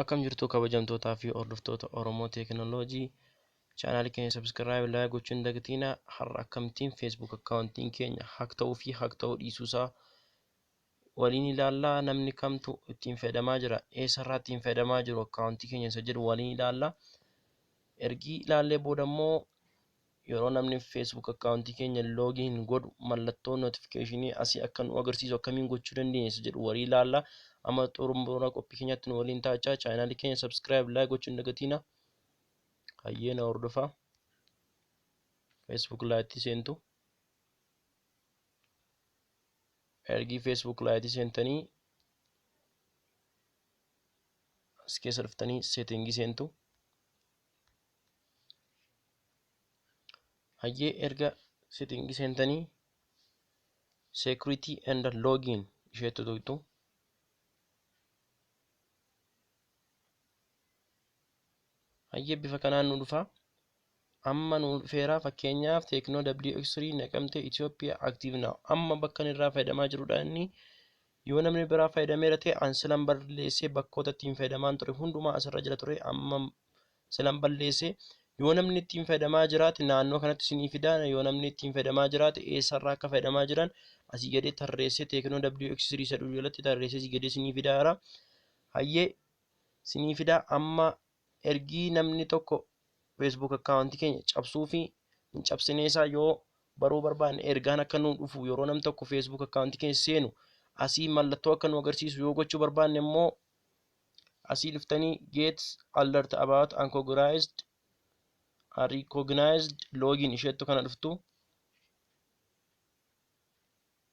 Akkam jirtu kabajamtootaa fi hordoftoota Oromoo Teekinooloojii chaanaalii keenya sabskiraayib laayik gochuun hin dagatinaa. Har'a akkamittiin feesbuuk akkaawuntiin keenya hak ta'uu fi hak ta'uu dhiisuusaa waliin ilaallaa. Namni kamtu ittiin fayyadamaa jira, eessarraa ittiin fayyadamaa jiru akkaawuntii keenya isa jedhu waliin ilaallaa. Ergi ilaallee booda immoo yeroo namni feesbuuk akkaawuntii keenya loogiin godhu mallattoo nootifikeeshinii asii akka nu agarsiisu akkamiin gochuu dandeenya isa jedhu walii ilaallaa. Amma xumura qophii keenyatti nu waliin taa'aa. Chaanaalii keenya sabskiraayib laayik gochuun hin dagatinaa. Hayyee na hordofaa. Facebook laayittii seentu. Ergi Facebook laayittii seentanii as keessa dhuftanii seetingii seentu. Hayyee erga seetingii seentanii security and login isheetu tuqxu. Hayyee bifa kanaan nu dhufa. Amma nu dhufeera. Fakkeenyaaf Tekno WX3 naqamte Itoophiyaa active now. Amma bakka irraa fayyadamaa jirudha inni. Yoo namni biraa fayyadameera ta'e an silan balleessee bakkoota ittiin fayyadamaan ture hundumaa asirra jira ture. Amma silan balleessee yoo namni ittiin fayyadamaa jiraate naannoo kanatti isinii fidaa. Yoo namni ittiin fayyadamaa jiraate eessarraa akka fayyadamaa jiran asii gadee tarreessee Tekno WX3 isa jalatti tarreessee asii gadee isinii fidaara. Hayyee isinii fidaa. Amma ergi namni tokko Facebook akkaawuntii keenya cabsuu fi hin cabsine isaa yoo baruu barbaanne ergaan akka nu dhufu yeroo namni tokko Facebook akkaawuntii keenya seenu asii mallattoo akka nu agarsiisu yoo gochuu barbaanne immoo asii dhuftanii get alert about unrecognized login isheettu kana dhuftu.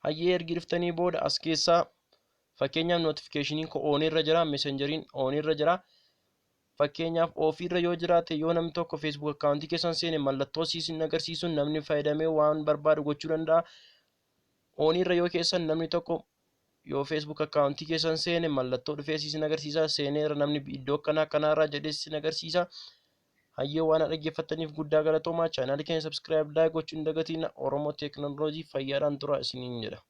Hayyee ergi dhuftanii booda as keessaa fakkeenyaaf notifikashiniin ko on irra jira, messenjeriin on irra jira. Fakkeenyaaf ofiirra yoo jiraate yoo namni tokko Facebook akkaawuntii keessan seene mallattoo siisin agarsiisuun namni fayyadamee waan barbaadu gochuu danda'a. Onirra yoo keessan namni tokko yoo Facebook akkaawuntii keessan seene mallattoo dhufee siisin agarsiisa. Seeneera namni iddoo kanaarraa jedhee siisin agarsiisa. Hayyee waan dhaggeeffataniif guddaa galatoomaa. Chaanaalii keenya sabskiraayib laayik gochuun hin dagatinaa. Oromoo Teekinooloojii fayyaadhaan tura isiniin jedha.